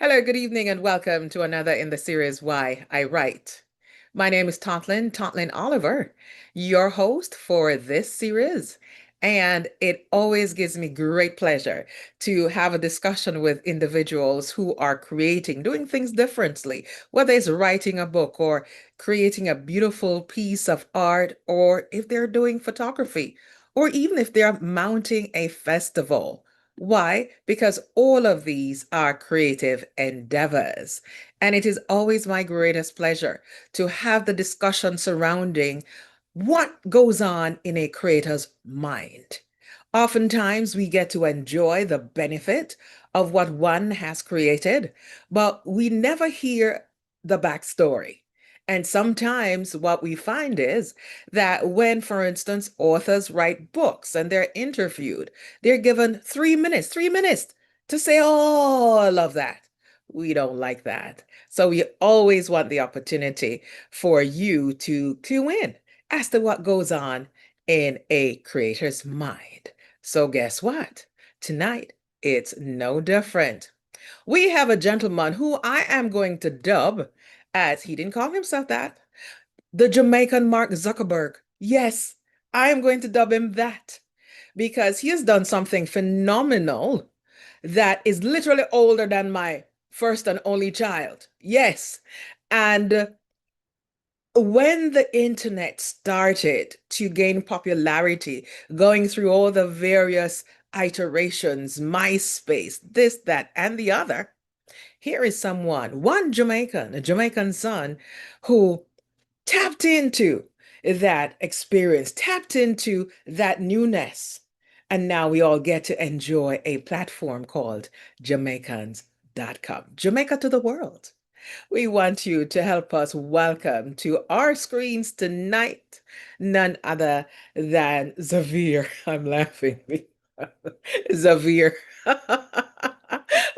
Hello, good evening, and welcome to another in the series Why I Write. My name is Totlin Oliver, your host for this series. And it always gives me great pleasure to have a discussion with individuals who are creating, doing things differently, whether it's writing a book or creating a beautiful piece of art, or if they're doing photography, or even if they're mounting a festival. Why? Because all of these are creative endeavors. And it is always my greatest pleasure to have the discussion surrounding what goes on in a creator's mind. Oftentimes, we get to enjoy the benefit of what one has created, but we never hear the backstory. And sometimes what we find is that when, for instance, authors write books and they're interviewed, they're given 3 minutes to say all of that. We don't like that. So we always want the opportunity for you to clue in as to what goes on in a creator's mind. So guess what? Tonight, it's no different. We have a gentleman who I am going to dub as he didn't call himself that, the Jamaican Mark Zuckerberg. Yes, I am going to dub him that because he has done something phenomenal that is literally older than my first and only child. Yes. And when the internet started to gain popularity, going through all the various iterations, MySpace, this, that, and the other, here is someone, one Jamaican, a Jamaican son, who tapped into that experience, tapped into that newness. And now we all get to enjoy a platform called Jamaicans.com, Jamaica to the world. We want you to help us welcome to our screens tonight none other than Xavier. I'm laughing. Xavier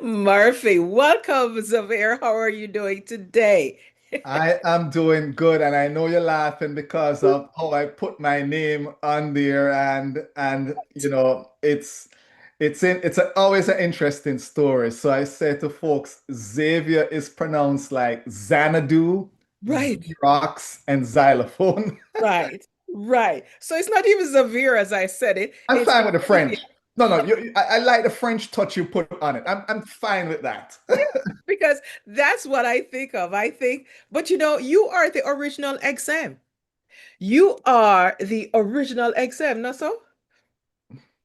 Murphy. Welcome, Xavier. How are you doing today? I am doing good, and I know you're laughing because of how I put my name on there, and always an interesting story. So I say to folks, Xavier is pronounced like Xanadu, Right, Xerox, and xylophone. right, right. So it's not even Xavier as I said it. I'm It's fine with the Xavier. French. No, no, I like the French touch you put on it. I'm fine with that. Yeah, because that's what I think of. I think, but you are the original XM. You are the original XM, not so?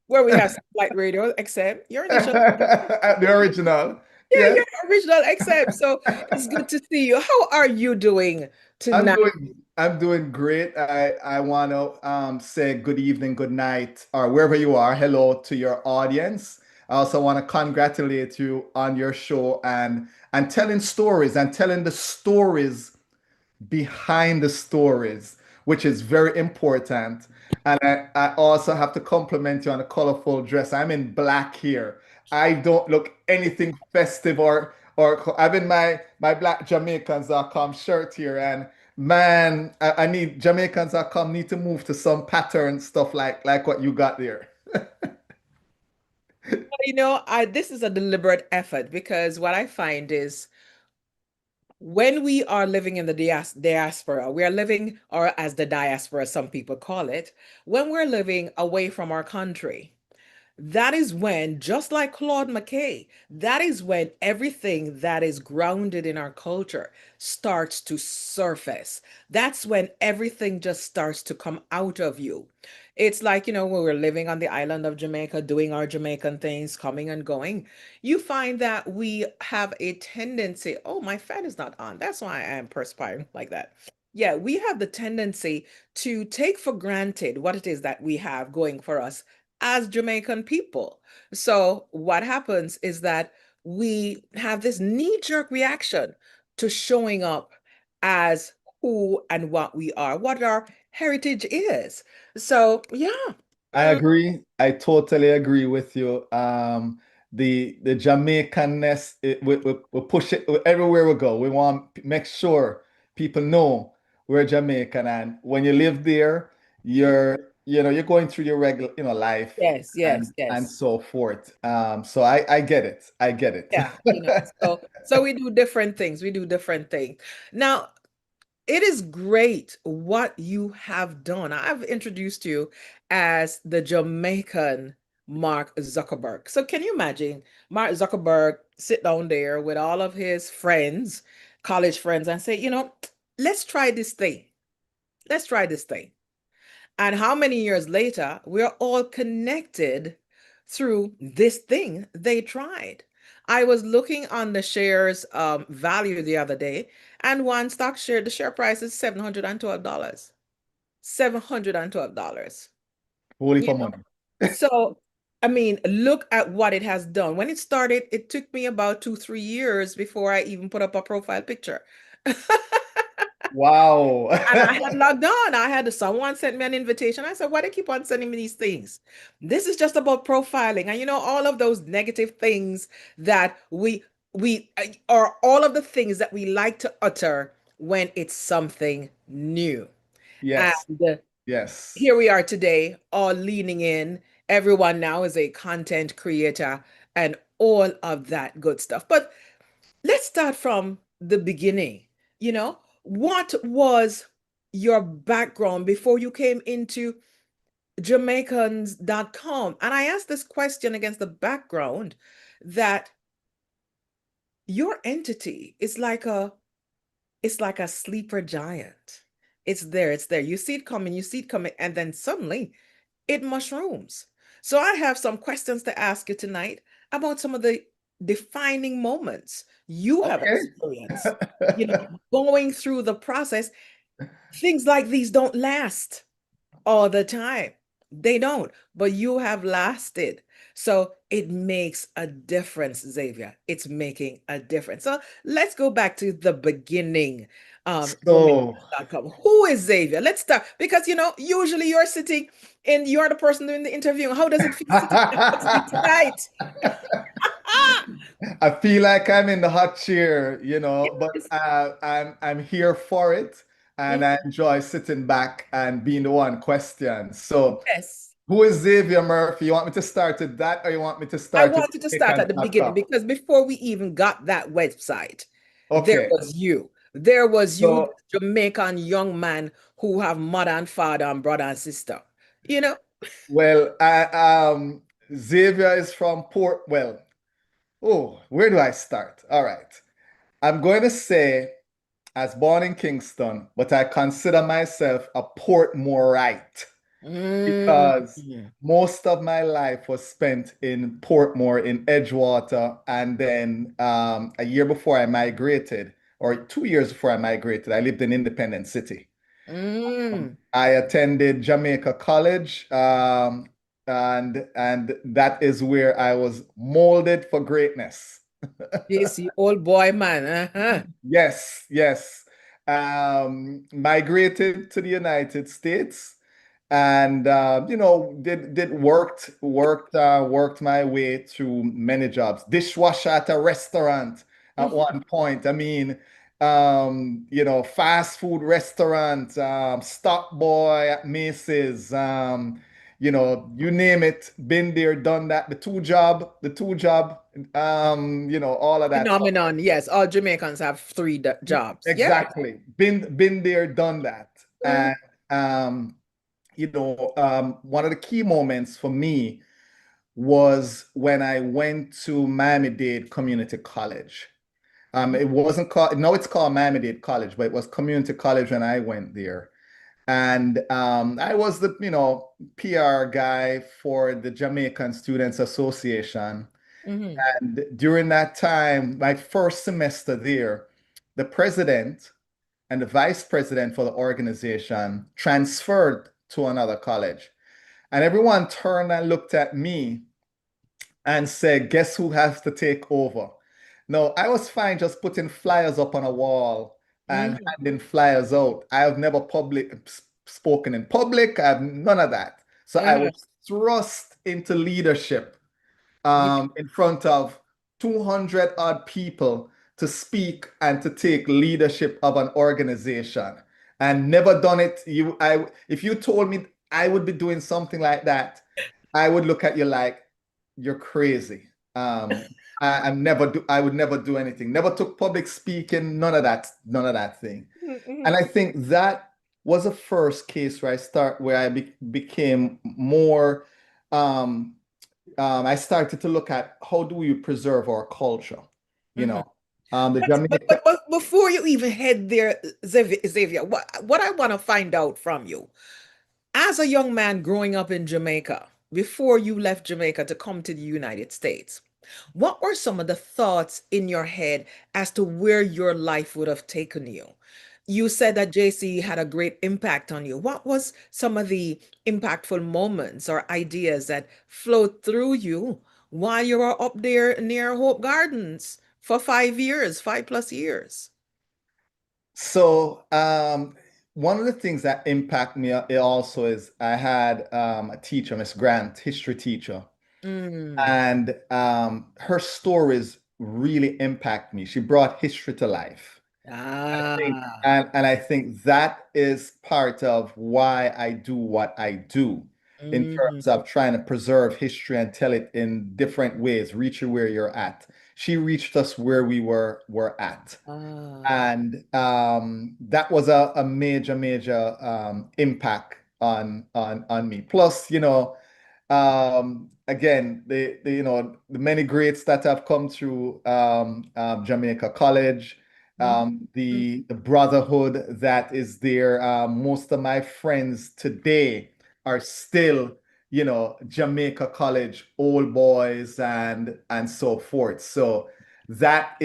Where we have satellite radio XM. You're the The original. Yeah, Yeah. you're the original XM. So it's good to see you. How are you doing tonight? I'm doing great. I want to say good evening, good night, or wherever you are. Hello to your audience. I also want to congratulate you on your show and telling stories and telling the stories behind the stories, which is very important. And I also have to compliment you on a colorful dress. I'm in black here. I don't look anything festive or I've in my black Jamaicans.com shirt here. And man, I need Jamaicans.com need to move to some pattern stuff like what you got there. This is a deliberate effort because what I find is when we are living in the diaspora, we are living, or as the diaspora, some people call it, when we're living away from our country. That is when, just like Claude McKay, that is when everything that is grounded in our culture starts to surface. That's when everything just starts to come out of you. It's like, when we're living on the island of Jamaica, doing our Jamaican things, coming and going, you find that we have a tendency, oh, my fan is not on. That's why I am perspiring like that. Yeah, we have the tendency to take for granted what it is that we have going for us as Jamaican people. So what happens is that we have this knee-jerk reaction to showing up as who and what we are, what our heritage is. So yeah. I Mm, agree. I totally agree with you. The Jamaicanness, we push it everywhere we go. We want to make sure people know we're Jamaican, and when you live there, yeah. you're going through your regular, life Yes, yes, and yes. so forth. So I get it. I get it. Yeah, so we do different things. We do different things. Now, it is great what you have done. I've introduced you as the Jamaican Mark Zuckerberg. So can you imagine Mark Zuckerberg sit down there with all of his friends, college friends, and say, let's try this thing. Let's try this thing. And how many years later, we're all connected through this thing they tried. I was looking on the shares value the other day, and one stock share, the share price is $712. $712. Holy You for know? money. So, I mean, look at what it has done. When it started, it took me about 2, 3 years before I even put up a profile picture. Wow. And I had logged on. Someone sent me an invitation. I said, why they keep on sending me these things? This is just about profiling. And all of those negative things that we are all of the things that we like to utter when it's something new. And Yes. Yes. here we are today, all leaning in. Everyone now is a content creator and all of that good stuff. But let's start from the beginning. What was your background before you came into Jamaicans.com? And I asked this question against the background that your entity is like a sleeper giant. It's there. You see it coming, and then suddenly it mushrooms. So I have some questions to ask you tonight about some of the defining moments you have Okay. experienced, going through the process. Things like these don't last all the time. They don't, but you have lasted. So it makes a difference, Xavier. It's making a difference. So let's go back to the beginning of So Jamaican.com. Who is Xavier? Let's start because usually you're sitting and you're the person doing the interview. How does it feel sitting next to me tonight? I feel like I'm in the hot chair, but Yes. I'm here for it, and I Mhm. enjoy sitting back and being the one questioned. So, Yes. who is Xavier Murphy? You want me to start with that, or you want me to I start with wanted to start at the beginning Jamaican.com? because before we even got that website, there Okay, was you. There was you, so this Jamaican young man who have mother and father and brother and sister. You know? well, Xavier is from Port. Well, oh, where do I start? All right, I'm going to say I was born in Kingston, but I consider myself a Portmorite Mm. because most of my life was spent in Portmore in Edgewater. And then a year before I migrated, or 2 years before I migrated, I lived in Independent City. Mm. I attended Jamaica College, and that is where I was molded for greatness. This you old boy man. Uh-huh. Yes, yes. Migrated to the United States, and did worked my way through many jobs. Dishwasher at a restaurant at one point. I mean, fast food restaurant, stock boy at Macy's. You name it, been there, done that. The two job, all of that. Phenomenon. Yes, all Jamaicans have three jobs. Yes. Exactly. Been there, done that. Mhm. And one of the key moments for me was when I went to Miami-Dade Community College. It wasn't called, no, it's called Miami-Dade College, but it was community college when I went there. And I was the, PR guy for the Jamaican Students Association. Mhm. And during that time, my first semester there, the president and the vice president for the organization transferred to another college. And everyone turned and looked at me and said, guess who has to take over? No, I was fine just putting flyers up on a wall and Mhm. handing flyers out. I have never spoken in public. I have none of that. So I Uh-huh. was thrust into leadership Yeah. in front of 200 odd people to speak and to take leadership of an organization and never done it. If you told me I would be doing something like that, I would look at you like you're crazy. I would never do anything. Never took public speaking, none of that thing. And Mhm. I think that was a first case where I became more um, I started to look at how do we preserve our culture, you Mhm. know. The But Jamaica before you even head there, Xavier, what I want to find out from you, as a young man growing up in Jamaica, before you left Jamaica to come to the United States, what were some of the thoughts in your head as to where your life would have taken you? You said that JC had a great impact on you. What was some of the impactful moments or ideas that flowed through you while you were up there near Hope Gardens for 5 years, 5 plus years? So, one of the things that impact me also is I had a teacher, Miss Grant, history teacher, Mm. and her stories really impact me. She brought history to life. Ah. And I think that is part of why I do what I do in Mhm. terms of trying to preserve history and tell it in different ways, reach you where you're at. She reached us where were at. Ah. And that was a major impact on me. Plus, again, the many greats that have come through Jamaica College, Mhm. the brotherhood that is there. Most of my friends today are still, Jamaica College old boys and so forth. So that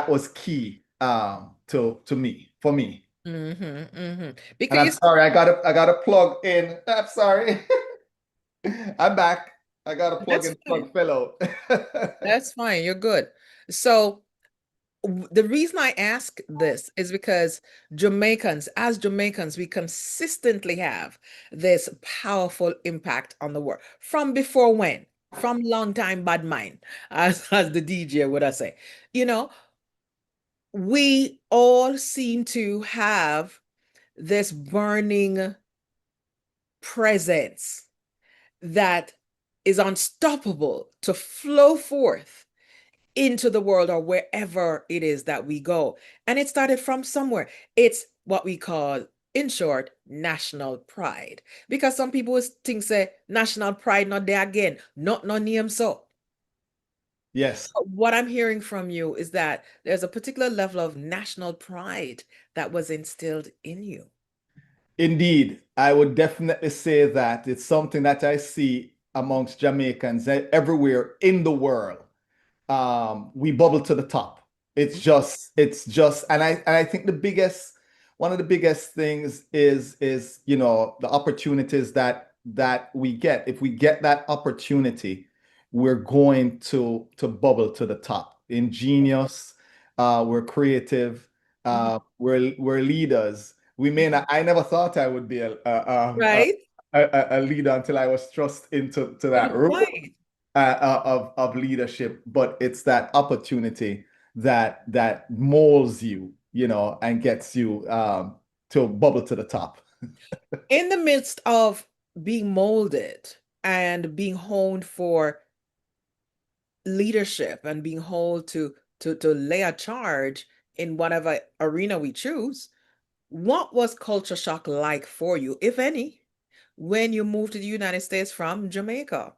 was key to me for me. Mhm. Mhm. And Because I'm sorry, I gotta plug in. I'm sorry. I'm back. I got to plug that's in fine. plug fellow. That's fine. You're good. So the reason I ask this is because as Jamaicans, we consistently have this powerful impact on the world. From before when? From long time bad mind, as the DJ would I say. You know, we all seem to have this burning presence that is unstoppable to flow forth into the world or wherever it is that we go. And it started from somewhere. It's what we call, in short, national pride. Because some people think say national pride not there again, not no name so. Yes, What I'm hearing from you is that there's a particular level of national pride that was instilled in you. indeed. I would definitely say that it's something that I see amongst Jamaicans everywhere in the world. We bubble to the top. It's just, and I think one of the biggest things is the opportunities that we get. If we get that opportunity, we're going to bubble to the top. Ingenious, we're creative, Mhm. we're leaders. We may not. I never thought I would be Right? a leader until I was thrust into that role Right. of leadership, but it's that opportunity that molds you, and gets you to bubble to the top. In the midst of being molded and being honed for leadership and being honed to lay a charge in whatever arena we choose, what was culture shock like for you, if any, when you moved to the United States from Jamaica?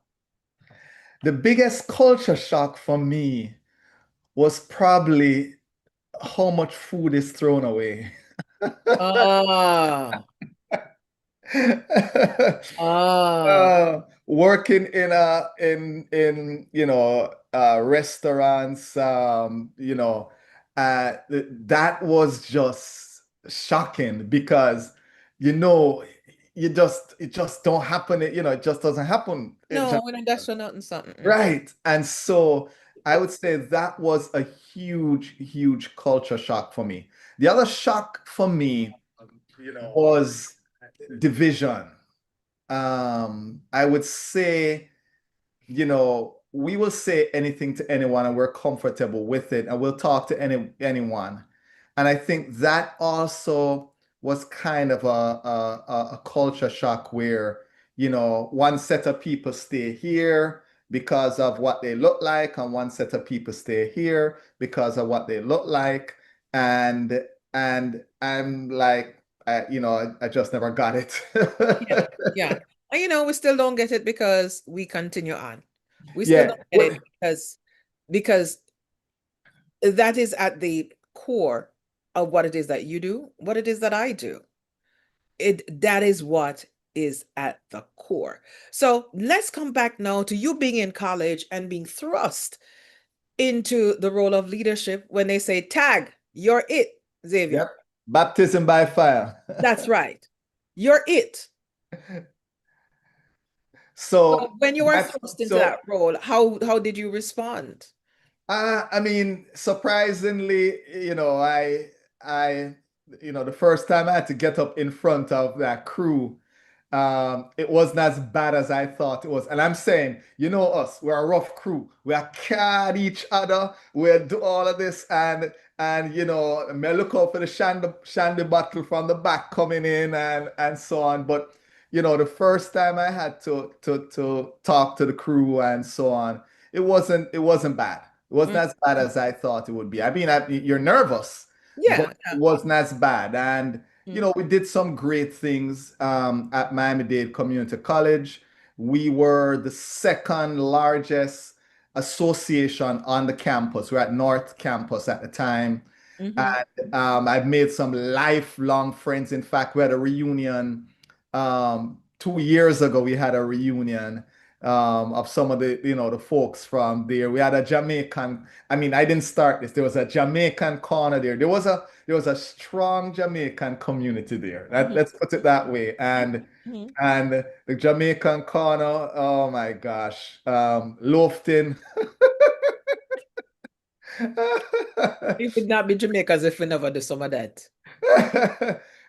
The biggest culture shock for me was probably how much food is thrown away. Ah, Working in restaurants, that was just shocking because you know it just don't happen. It just doesn't happen in no, when Jamaica. that's for nothing, something. Right. And so I would say that was a huge culture shock for me. The other shock for me was division. I would say, we will say anything to anyone and we're comfortable with it and we'll talk to anyone. And I think that also was kind of a culture shock where, one set of people stay here because of what they look like, and one set of people stay here because of what they look like. And I'm like, I just never got it. Yeah, yeah. And we still don't get it because we continue on. We still Yeah. don't get it because that is at the core of what it is that you do, what it is that I do. That is what is at the core. So let's come back now to you being in college and being thrust into the role of leadership when they say, tag, you're it, Yep. Xavier. Baptism by fire. That's right. You're it. So So when you were that's thrust into so that role, how did you respond? I mean, surprisingly, I, the first time I had to get up in front of that crew, it wasn't as bad as I thought it was. And I'm saying, us, we're a rough crew. We are carry each other. We do all of this, and may look out for the shandy bottle from the back coming in, and so on. But the first time I had to talk to the crew and so on, it wasn't bad. It wasn't Mm, as bad as I thought it would be. I mean, you're nervous, but yeah, it yeah. wasn't as bad. And, Mm, we did some great things at Miami-Dade Community College. We were the second largest association on the campus. We're at North Campus at the time. mhm, And I've made some lifelong friends. In fact, we had a reunion 2 years ago. We had a reunion of some of the folks from there. We had a Jamaican. I mean, I didn't start this. There was a Jamaican corner there. There was a strong Jamaican community there. mhm, Let's put it that way. mhm. And the Jamaican corner, oh my gosh, Lofton. We would not be Jamaicans if we never do some of that.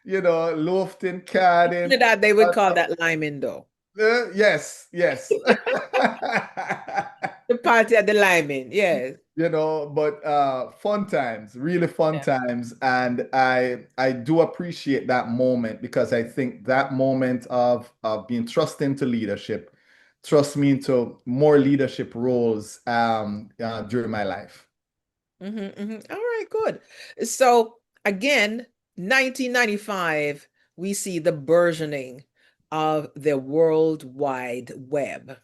Lofton, Carden. That they would call that liming though. Yes, yes. The party at the liming, yes. But fun times, really fun Yeah. times. And I do appreciate that moment because I think that moment of being thrust into leadership, trust me into more leadership roles during my life. All right, good. So again, 1995, we see the burgeoning of the World Wide Web.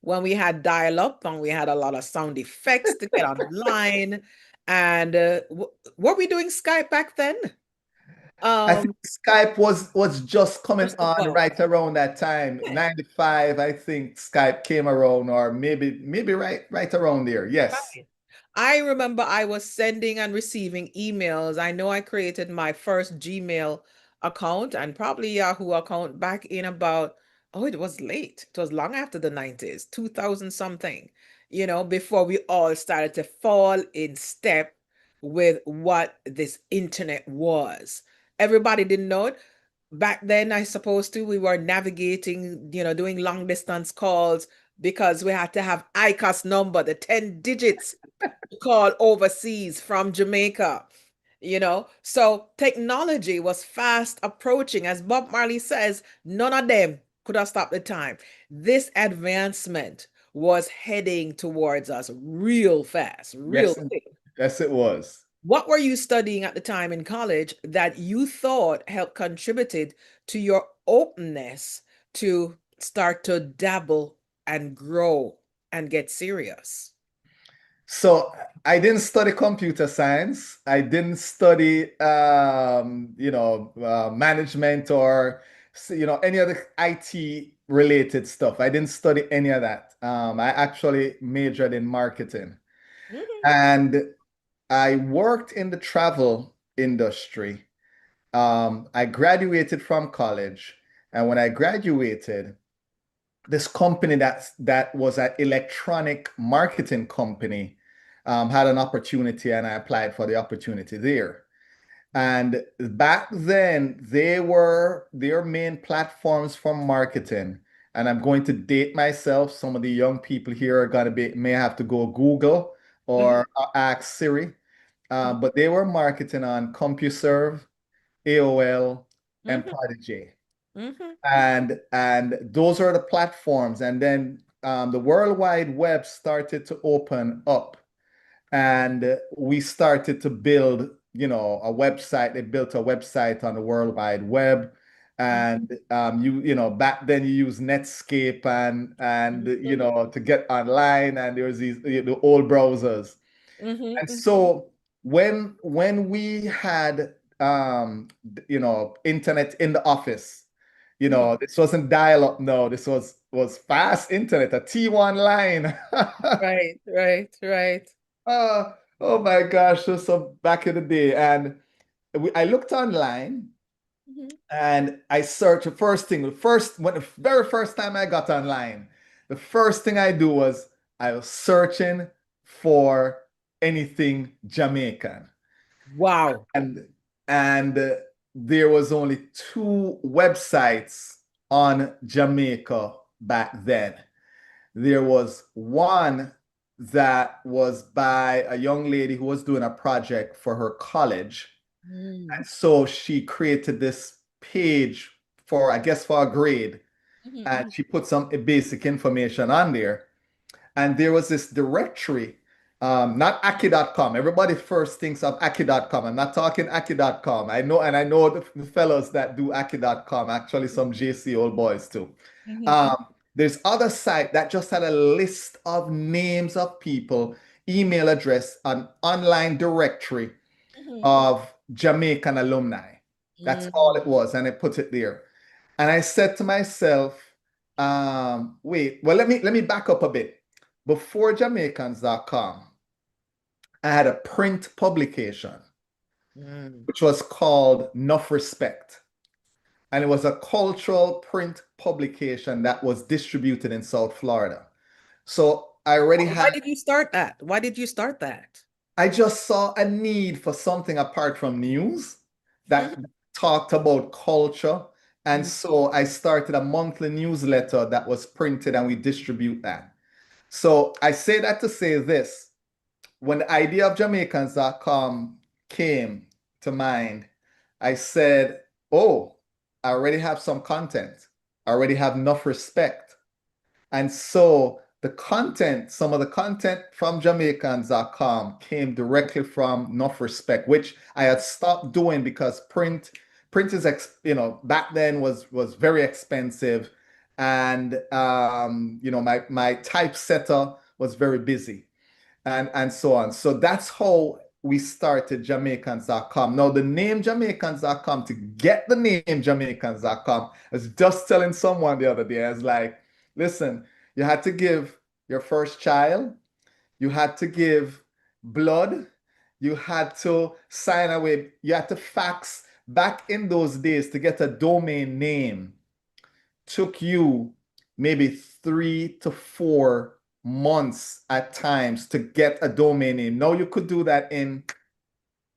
When we had dial-up and we had a lot of sound effects to get online. And were we doing Skype back then? I think Um, Skype was just coming First of on all, right around that time. yeah. 95, I think Skype came around, or maybe right around there. Yes. Right. I remember I was sending and receiving emails. I know I created my first Gmail account and probably Yahoo account back in about, oh, it was late. It was long after the 90s, 2000 something, before we all started to fall in step with what this internet was. Everybody didn't know it. Back then, I suppose too, we were navigating, doing long distance calls because we had to have ICOS number, the 10 digits to call overseas from Jamaica, So technology was fast approaching. As Bob Marley says, none of them could have stopped the time. This advancement was heading towards us real fast, real Yes, quick. yes, it was. What were you studying at the time in college that you thought helped contributed to your openness to start to dabble and grow and get serious? So I didn't study computer science. I didn't study, management or, any other IT related stuff. I didn't study any of that. I actually majored in marketing. Mhm, And I worked in the travel industry. I graduated from college, and when I graduated, this company that was an electronic marketing company had an opportunity, and I applied for the opportunity there. And back then, they were their main platforms for marketing. And I'm going to date myself. Some of the young people here are going to may have to go Google mhm, or ask Siri. mhm, But they were marketing on CompuServe, AOL, and Mm-hmm. Prodigy. Mm-hmm. And those are the platforms. And then the World Wide Web started to open up, and we started to build, a website. They built a website on the World Wide Web. And back then you use Netscape and to get online, and there was these the old browsers. And Mm-hmm. so when we had internet in the office, Mm-hmm. this wasn't dial-up, no, this was fast internet, a T1 line. Right, right, right. Oh my gosh, so back in the day. And I looked online Mm-hmm. and I searched the very first time I got online, the first thing I do was I was searching for anything Jamaican. Wow. And there was only two websites on Jamaica back then. There was one that was by a young lady who was doing a project for her college. Mm-hmm. And so she created this page for, I guess, for a grade. And Mm-hmm. she put some basic information on there. And there was this directory, not Aki.com. Everybody first thinks of Aki.com. I'm not talking Aki.com. I know the fellows that do Aki.com, actually some JC old boys too. Mm-hmm. Um, there's other site that just had a list of names of people, email address, an online directory of Jamaican alumni. That's all Mm-hmm. it was, and I put it there. And I said to myself, wait, well, let me back up a bit. Before Jamaicans.com, I had a print publication, Mm-hmm. which was called Enough Respect. And it was a cultural print publication that was distributed in South Florida. So I already Why had did you start that? Why did you start that? I just saw a need for something apart from news that Mm-hmm. talked about culture. And so I started a monthly newsletter that was printed and we distribute that. So I say that to say this. When the idea of Jamaicans.com came to mind, I said, oh, I already have some content. I already have enough respect. And so some of the content from Jamaicans.com came directly from Enough Respect, which I had stopped doing because print is back then was very expensive, and my typesetter was very busy, and so on. So that's how we started Jamaicans.com. Now, the name Jamaicans.com, to get the name Jamaicans.com, I was just telling someone the other day, I was like, listen, you had to give your first child, you had to give blood, you had to sign away, you had to fax. Back in those days, to get a domain name took you maybe 3 to 4 months at times to get a domain name. Now you could do that in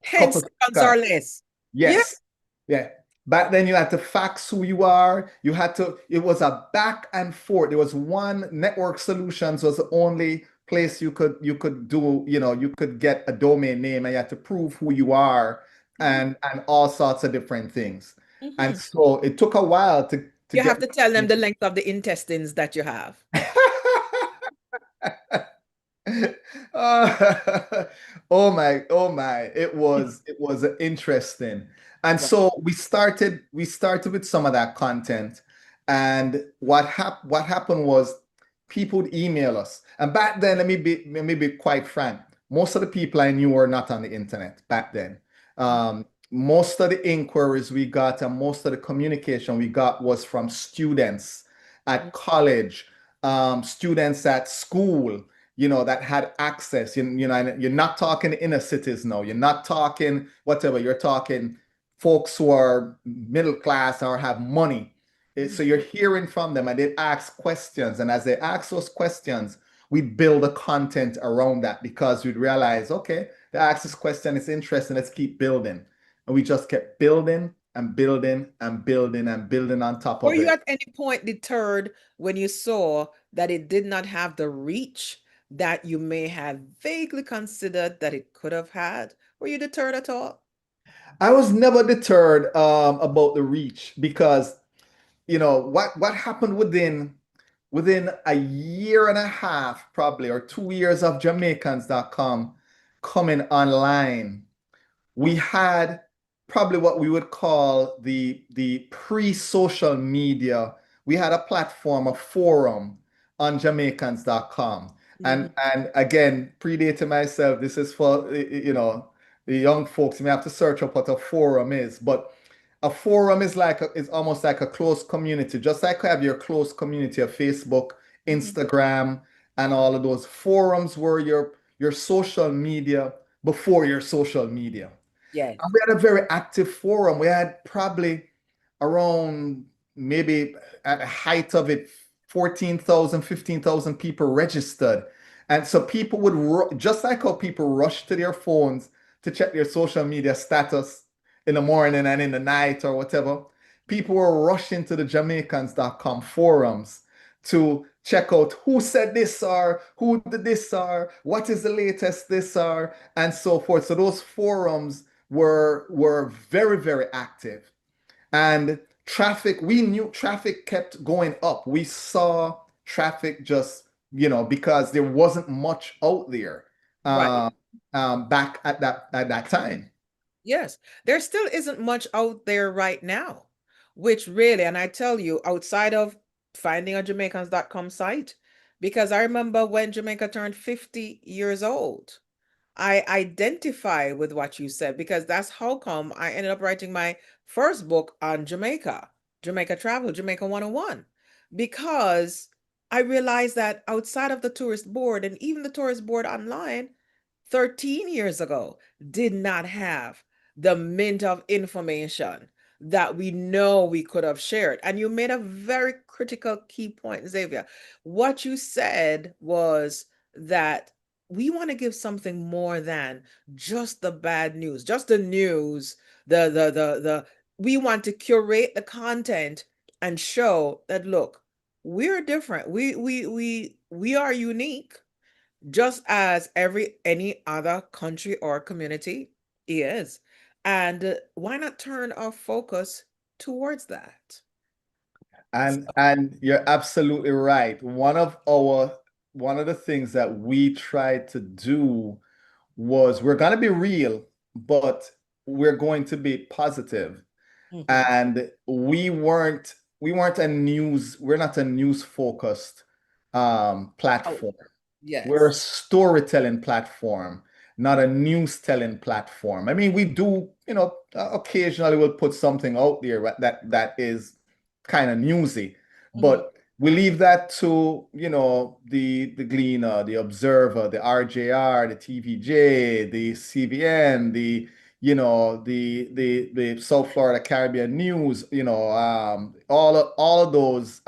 a 10 couple of seconds or seconds. less. Yeah. Yes. Yeah. Back then you had to fax who you are. It was a back and forth. There was one Network Solutions was the only place you could do, you could get a domain name, and you had to prove who you are Mhm. and all sorts of different things. And Mhm. so it took a while to You have get to tell them the length of the intestines that you have. Uh, oh my, it was interesting. And Wow. so we started with some of that content. And what happened was people would email us. And back then, let me be quite frank. Most of the people I knew were not on the internet back then. Most of the inquiries we got and most of the communication we got was from students at college, students at school, that had access. And you're not talking inner cities now. You're not talking whatever. You're talking folks who are middle class or have money. So you're hearing from them, and they ask questions. And as they ask those questions, we build a content around that because we'd realize, okay, they ask this question, it's interesting, let's keep building. And we just kept building and building and building and building on top Were of you it. at any point deterred when you saw that it did not have the reach that you may have vaguely considered that it could have had? Were you deterred at all? I was never deterred about the reach because what happened within a year and a half, probably, or 2 years of Jamaicans.com coming online. We had probably what we would call the pre-social media. We had a platform, a forum on Jamaicans.com. And Mhm. and again, predating myself, this is for the young folks. You may have to search up what a forum is, but a forum is almost like a close community, just like you have your close community of Facebook, Mhm. Instagram, and all of those. Forums were your social media before your social media. Yes. And we had a very active forum. We had probably around, maybe at the height of it, 14,000, 15,000 people registered. And so people would, just like how people rush to their phones to check their social media status in the morning and in the night or whatever, people were rushing to the Jamaicans.com forums to check out who said this or who did this or what is the latest this or and so forth. So those forums were very, very active. And traffic, we knew traffic kept going up. We saw traffic just, because there wasn't much out there Right. uh, back at that time. Yes, there still isn't much out there right now, which really, and I tell you, outside of finding a Jamaicans.com site, because I remember when Jamaica turned 50 years old, I identify with what you said because that's how come I ended up writing my first book on Jamaica, Jamaica Travel, Jamaica 101, because I realized that outside of the tourist board and even the tourist board online, 13 years ago did not have the mint of information that we know we could have shared. And you made a very critical key point, Xavier. What you said was that we want to give something more than just the bad news, just the news, the we want to curate the content and show that look, we're different. We are unique just as any other country or community is. And why not turn our focus towards that? And you're absolutely right. One of the things that we tried to do was, we're going to be real, but we're going to be positive. Mhm. And we weren't we're not a news focused Oh, platform. We're a yes. storytelling platform, not a news telling platform. I mean, we do, occasionally we'll put something out there that is kind of newsy, Mhm. but we leave that to, the Gleaner, the Observer, the RJR, the TVJ, the CBN, the South Florida Caribbean News, all of those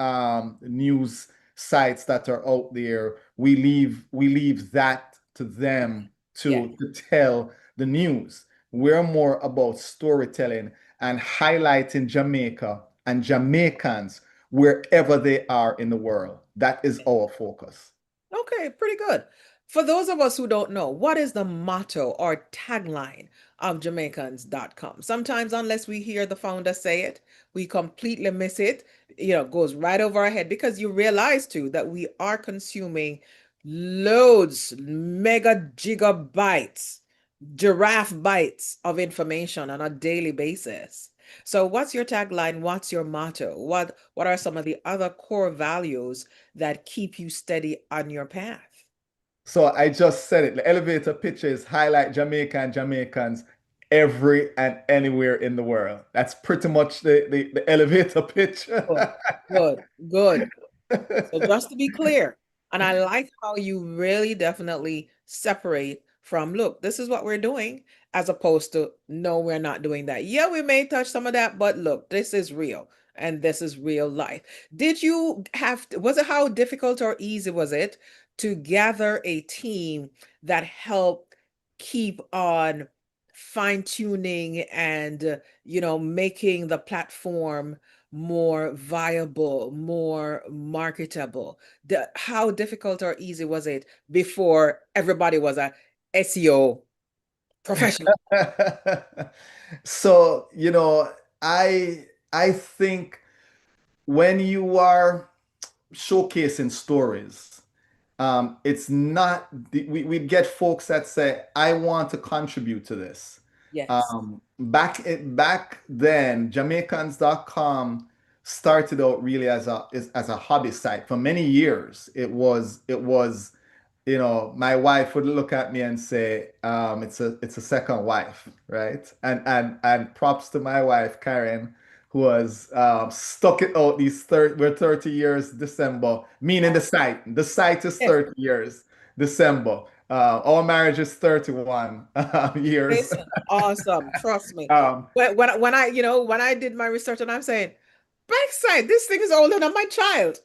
news sites that are out there. We leave that to them Yes. to tell the news. We're more about storytelling and highlighting Jamaica and Jamaicans wherever they are in the world. That is our focus. Okay, pretty good. For those of us who don't know, what is the motto or tagline of Jamaicans.com? Sometimes, unless we hear the founder say it, we completely miss it. It goes right over our head because you realize too that we are consuming loads, mega gigabytes, giraffe bytes of information on a daily basis. So what's your tagline? What's your motto? What are some of the other core values that keep you steady on your path? So I just said it. The elevator pitch is highlight Jamaica and Jamaicans every and anywhere in the world. That's pretty much the elevator pitch. Good, good, good. So just to be clear, and I like how you really definitely separate from, look, this is what we're doing, as opposed to, no, we're not doing that. Yeah, we may touch some of that, but look, this is real and this is real life. Did you was it how difficult or easy was it to gather a team that helped keep on fine tuning and, making the platform more viable, more marketable? How difficult or easy was it before everybody was a SEO Professional. So, I think when you are showcasing stories, it's not, we get folks that say, I want to contribute to this. Yes. Back then, Jamaicans.com started out really as a hobby site. For many years, it was my wife would look at me and say, it's a second wife, right? And props to my wife, Karen, who has stuck it out these 30, we're 30 years December, meaning the Oh, site. The site is yes. 30 years December. Our marriage is 31 years. Listen, awesome. Trust me. Um, When I did my research and I'm saying, backside, this thing is older than my child.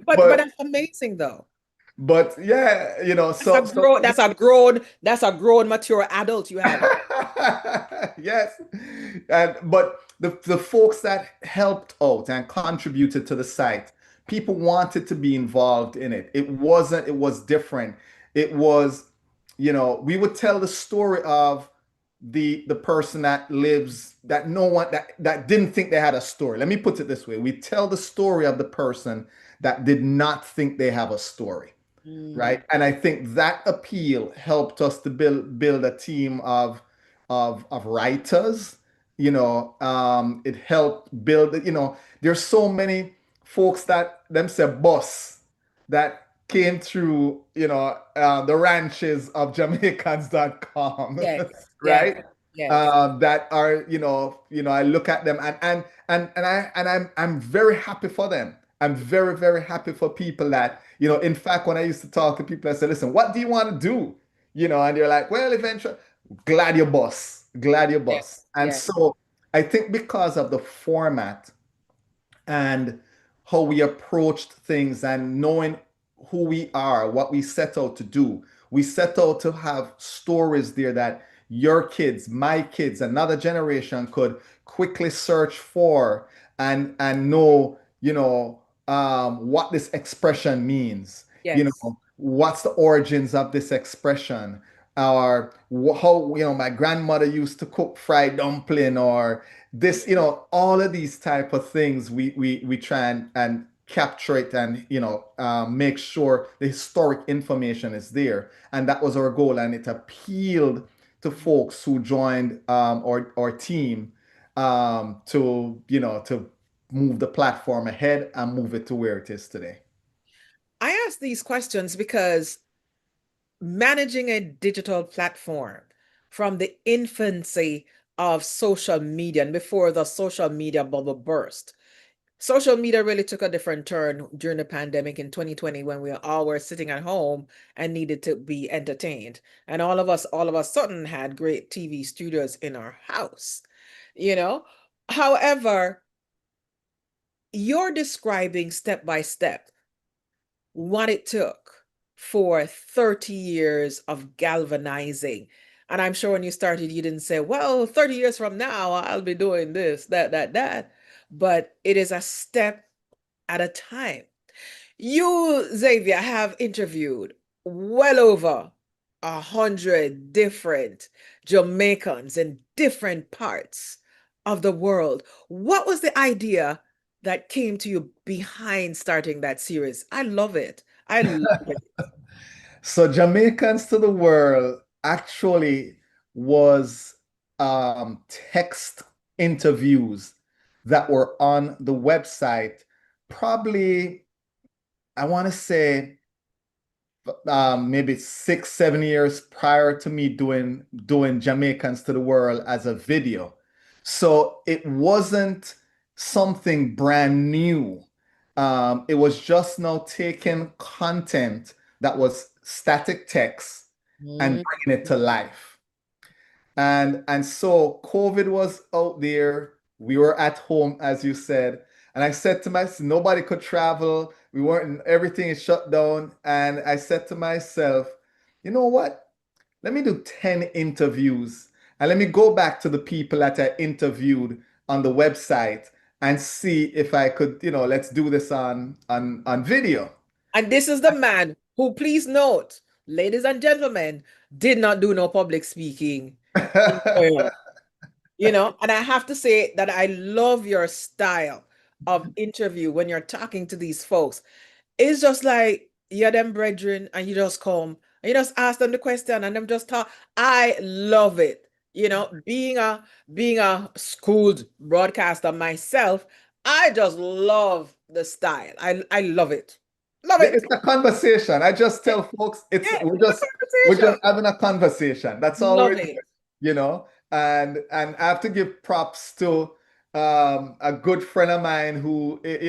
But but that's amazing though. but yeah, That's a grown, mature adult you have. yes. But the folks that helped out and contributed to the site, people wanted to be involved in it. It was different. It was, we would tell the story of the person that lives that no one that didn't think they had a story. Let me put it this way. We tell the story of the person that did not think they have a story, Mm, right? And I think that appeal helped us to build a team of writers. It helped build. There's so many folks that them say boss that came through. The ranches of Jamaicans.com, yes, yes, right? yes. That are I look at them and I'm very happy for them. I'm very, very happy for people that, in fact, when I used to talk to people, I said, listen, what do you want to do? And they're like, well, eventually, glad your boss, glad your boss. Yes, And yes. so I think because of the format and how we approached things and knowing who we are, what we set out to do. We set out to have stories there that your kids, my kids, another generation could quickly search for and know, what this expression means. Yes. What's the origins of this expression, or how my grandmother used to cook fried dumpling, or this, all of these type of things we try and capture it and make sure the historic information is there, and that was our goal, and it appealed to folks who joined our team to move the platform ahead and move it to where it is today. I ask these questions because managing a digital platform from the infancy of social media and before the social media bubble burst, social media really took a different turn during the pandemic in 2020 when we all were sitting at home and needed to be entertained. And all of a sudden had great TV studios in our house, you know? However, you're describing step by step what it took for 30 years of galvanizing. And I'm sure when you started, you didn't say, well, 30 years from now, I'll be doing this, that. But it is a step at a time. You, Xavier, have interviewed well over 100 different Jamaicans in different parts of the world. What was the idea that came to you behind starting that series? I love it. I love it. So Jamaicans to the World actually was text interviews that were on the website, probably, I want to say, maybe 6, 7 years prior to me doing Jamaicans to the World as a video. So it wasn't something brand new. It was just now taking content that was static text and Mm, bringing it to life. And so COVID was out there. We were at home, as you said. And I said to myself, nobody could travel. We weren't, everything is shut down. And I said to myself, you know what? Let me do 10 interviews and let me go back to the people that I interviewed on the website and see if I could, let's do this on video. And this is the man who, please note, ladies and gentlemen, did not do no public speaking in oil, and I have to say that I love your style of interview when you're talking to these folks. It's just like you're them brethren and you just come and you just ask them the question and them just talk. I love it. Being a schooled broadcaster myself, I just love the style. I love it. Love it. It's a conversation. I just Yeah, tell folks it's yeah, we're it's a just conversation. having a conversation. That's all we're Love doing, it. you know. And I have to give props to a good friend of mine who is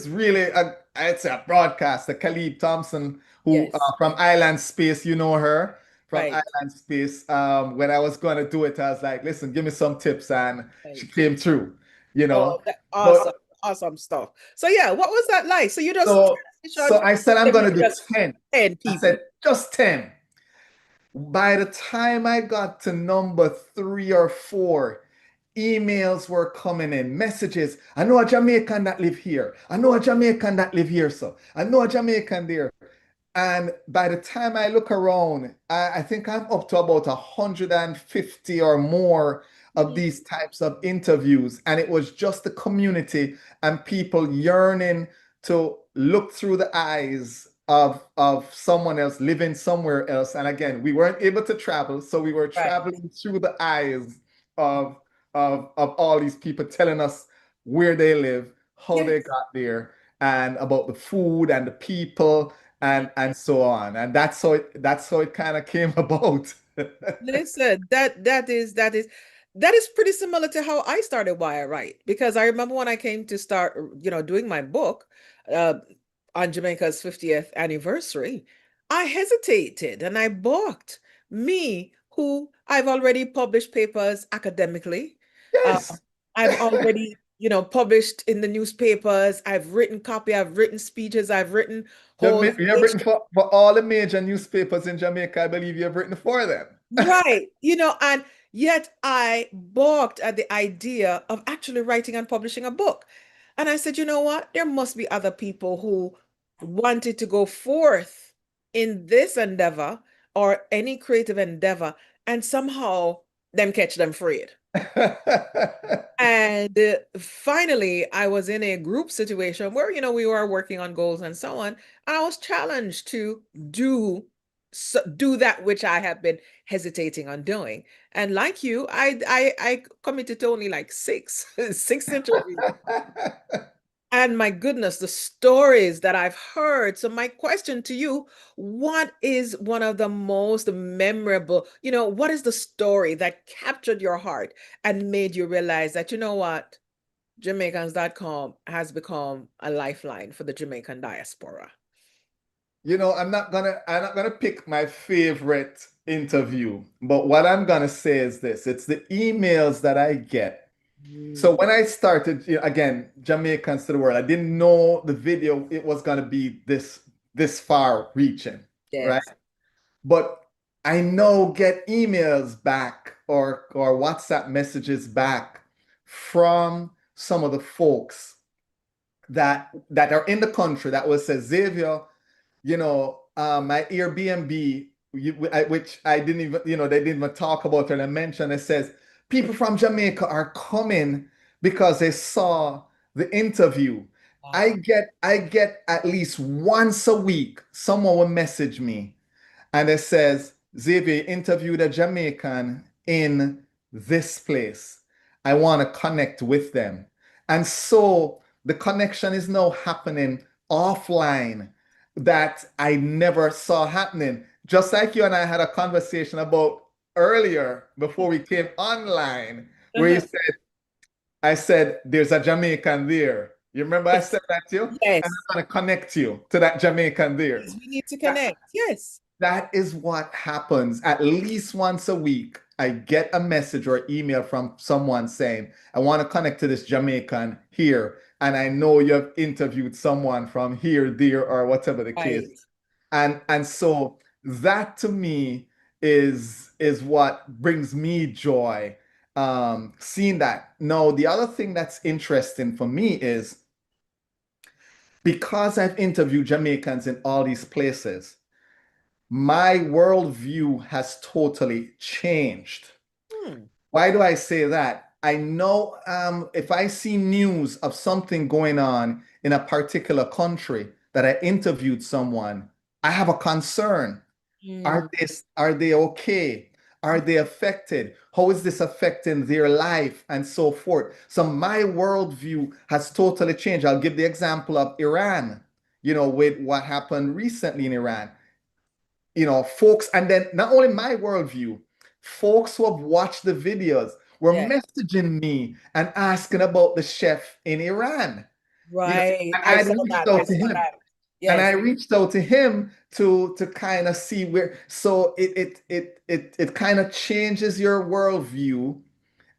really it's a broadcaster, Khalid Thompson, who Yes. from Island Space, you know her from Right. Island Space. When I was gonna do it, I was like, listen, give me some tips, and she Right. came through, you Oh, know. that But awesome. Awesome stuff. So yeah, what was that like? So you just so transitioned I said I'm to gonna maybe do just 10. 10 I people. said just 10. By the time I got to number 3 or 4, emails were coming in, messages. I know a Jamaican that live here. I know a Jamaican that live here, so I know a Jamaican there. And by the time I look around, I think I'm up to about 150 or more of Mhm. these types of interviews. And it was just the community and people yearning to look through the eyes of someone else living somewhere else. And again, we weren't able to travel, so we were Right. traveling through the eyes of of all these people telling us where they live, how they Yes. got there, and about the food and the people and so on. And that's how it kind of came about. Listen, that is pretty similar to how I started Why I Write, because I remember when I came to start, doing my book uh, on Jamaica's 50th anniversary, I hesitated and I balked. Me, who I've already published papers academically, uh, Yes. I've already, published in the newspapers. I've written copy, I've written speeches, I've written whole You've written for all the major newspapers in Jamaica. I believe you've written for them. right, and yet I balked at the idea of actually writing and publishing a book. And I said, you know what? There must be other people who wanted to go forth in this endeavor or any creative endeavor, and somehow them catch them afraid. And finally, I was in a group situation where, we were working on goals and so on. And I was challenged to do do that which I have been hesitating on doing. And like you, I committed to only like six, six interviews. And my goodness, the stories that I've heard. So my question to you, what is one of the most memorable, what is the story that captured your heart and made you realize that, you know what? Jamaicans.com has become a lifeline for the Jamaican diaspora. I'm not gonna pick my favorite interview, but what I'm gonna say is this: it's the emails that I get. So Mm, when I started, again, Jamaicans to the world, I didn't know the video it was gonna be this far reaching, right? yes. But I now get emails back or WhatsApp messages back from some of the folks that are in the country that will say, Xavier, my Airbnb, which I didn't even, they didn't even talk about it, and I mentioned, it says people from Jamaica are coming because they saw the interview. I Wow. get I get at least once a week, someone will message me and it says, Xavier interviewed a Jamaican in this place. I want to connect with them. And so the connection is now happening offline that I never saw happening. Just like you and I had a conversation about earlier before we came online, where you Uh-huh. said, I said, there's a Jamaican there. You remember I Yes. said that to you? And Yes. I'm going to connect you to that Jamaican there. Yes, we need to connect. Yes. That is what happens at least once a week. I get a message or email from someone saying, I want to connect to this Jamaican here. And I know you've interviewed someone from here, there, or whatever the case. Right. And so that to me is what brings me joy. Seeing that. Now, the other thing that's interesting for me is because I've interviewed Jamaicans in all these places, my worldview has totally changed. Hmm. Why do I say that? I know if I see news of something going on in a particular country that I interviewed someone, I have a concern. Hmm. Are they okay? Are they affected? How is this affecting their life and so forth? So my worldview has totally changed. I'll give the example of Iran, with what happened recently in Iran. Folks, and then not only my worldview, folks who have watched the videos were Yeah. messaging me and asking about the chef in Iran. Right. And I I'd saw reached that. I out to saw him. that. And I Yes. reached out to him to kind of see where, so it kind of changes your worldview,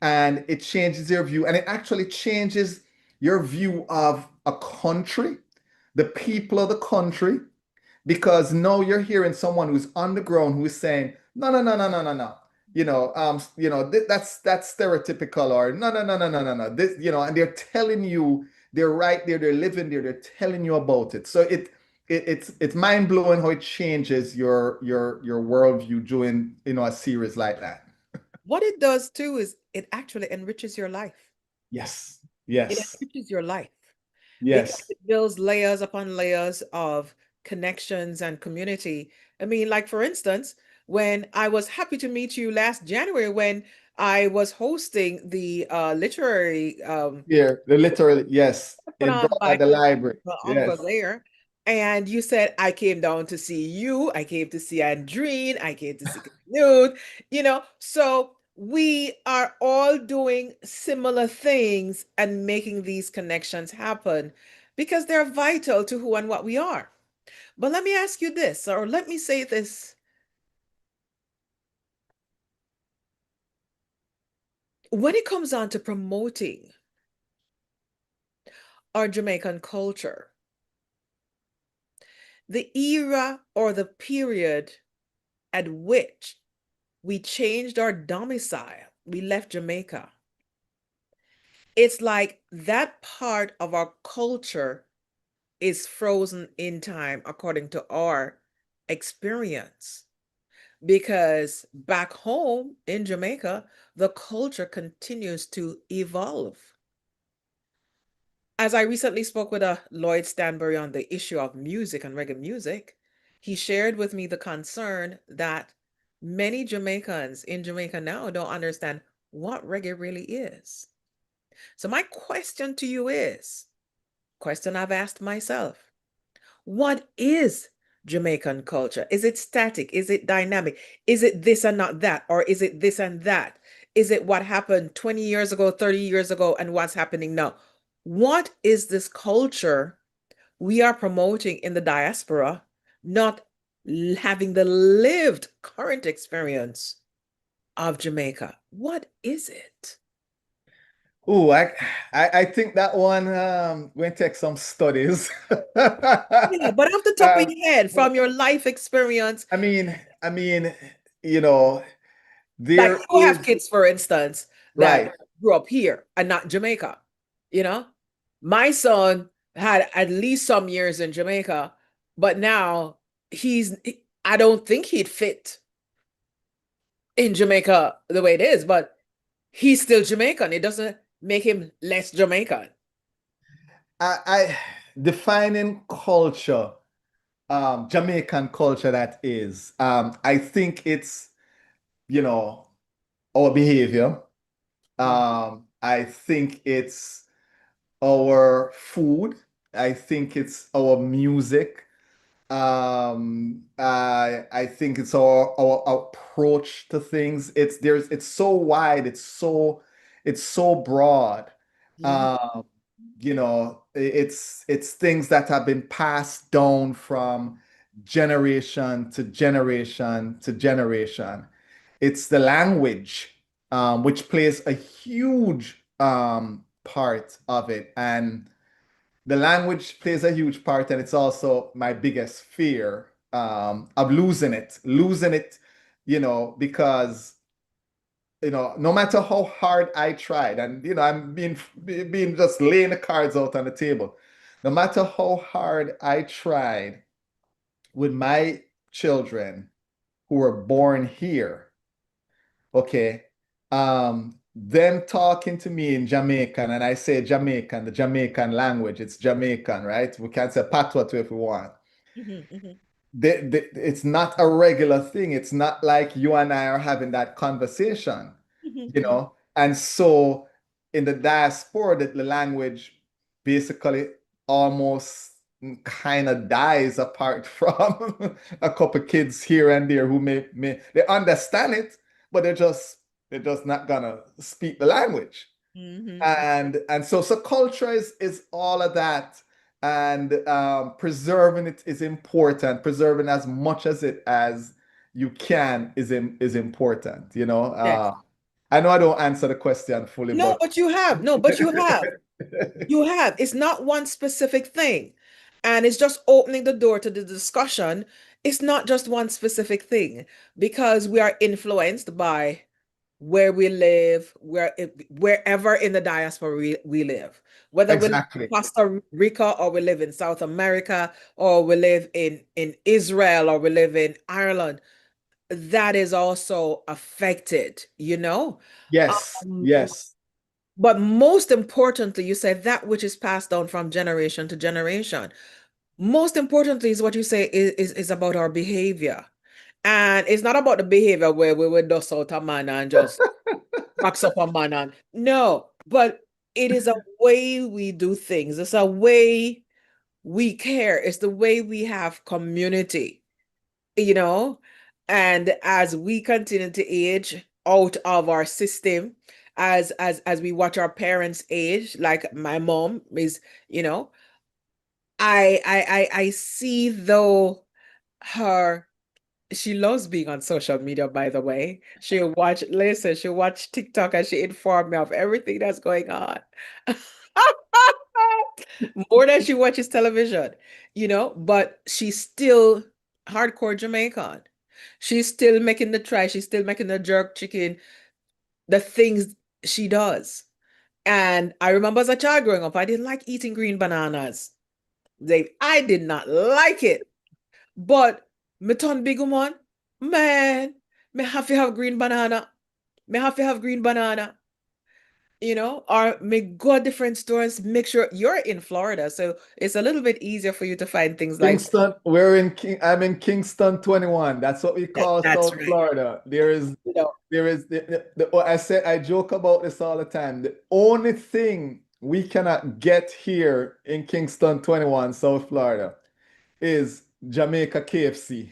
and it changes your view, and it actually changes your view of a country, the people of the country, because now you're hearing someone who's on the ground who is saying, no, no, no, no, no, no, no. That's stereotypical, or no, no, no, no, no, no, no. This, and they're telling you, they're right there, they're living there, they're telling you about it. So it's mind blowing how it changes your worldview during a series like that. What it does too is it actually enriches your life. Yes, It yes, enriches your life because yes. it builds layers upon layers of connections and community. I mean, like for instance, when I was happy to meet you last January when I was hosting the literary Here, the literally, yes, put in on brought by at the library. the uncle Yes. there. And you said, I came down to see you. I came to see Andreen. I came to see Knut. So we are all doing similar things and making these connections happen because they're vital to who and what we are. But let me ask you this, or let me say this. When it comes on to promoting our Jamaican culture, the era or the period at which we changed our domicile. We left Jamaica. It's like that part of our culture is frozen in time according to our experience. Because back home in Jamaica, the culture continues to evolve. As I recently spoke with a Lloyd Stanbury on the issue of music and reggae music, he shared with me the concern that many Jamaicans in Jamaica now don't understand what reggae really is. So my question to you is, question I've asked myself, what is Jamaican culture? Is it static? Is it dynamic? Is it this and not that? Or is it this and that? Is it what happened 20 years ago, 30 years ago, and what's happening now? What is this culture we are promoting in the diaspora, not having the lived current experience of Jamaica? What is it? Oh, I think that one going to take some studies. Yeah, but off the top of Um, your head, from your life experience, I mean, I mean, you know, like there you have is kids, for instance, that right. grew up here and not Jamaica, you know? My son had at least some years in Jamaica, but now I don't think he'd fit in Jamaica the way it is, but he's still Jamaican. It doesn't make him less Jamaican. I defining culture, Jamaican culture that is. I think it's, you know, our behavior. Mm, I think it's our food. I think it's our music. I think it's our approach to things. It's so wide. It's so broad. mhm, Um, it's things that have been passed down from generation to generation to generation. It's the language, which plays a huge part of it, and the language plays a huge part, and it's also my biggest fear of losing it, because no matter how hard I tried, and I'm being just laying the cards out on the table. No matter how hard I tried with my children who were born here, okay, them talking to me in Jamaican, and I say Jamaican, the Jamaican language, it's Jamaican, right? We can say patois too if we want. Mhm, mhm, It's not a regular thing. It's not like you and I are having that conversation, mhm, you mhm. know? And so in the diaspora, the language basically almost kind of dies apart from a couple kids here and there who may they understand it, but they're just not gonna speak the language. Mhm. And so culture is all of that, and preserving it is important. Preserving as much as you can is important. Yes. I know I don't answer the question fully, No, but but you have. No, but you have. You have. It's not one specific thing. And it's just opening the door to the discussion. It's not just one specific thing because we are influenced by where we live, wherever in the diaspora we live, whether we live in exactly. Costa Rica or we live in South America or we live in Israel or we live in Ireland, that is also affected, you know? Yes, Um, yes, but most importantly, you said that which is passed down from generation to generation. Most importantly is what you say is about our behavior. And it's not about the behavior where we would dust out a man and just box up a man and no, but it is a way we do things. It's a way we care. It's the way we have community, you know? And as we continue to age out of our system, as we watch our parents age, like my mom is, you know, I see though her she loves being on social media, by the way. She'll watch TikTok and she inform me of everything that's going on. More than she watches television, but she's still hardcore Jamaican. She's still making the try, she's still making the jerk chicken, the things she does. And I remember as a child growing up, I didn't like eating green bananas. I did not like it. But me turn big woman, man, me have to have green banana. Me have to have green banana, or me go different stores, make sure you're in Florida. So it's a little bit easier for you to find things like Kingston. I'm in Kingston 21. That's what we that. call That's South right. Florida. You know, There is I joke about this all the time. The only thing we cannot get here in Kingston 21, South Florida, is Jamaica KFC.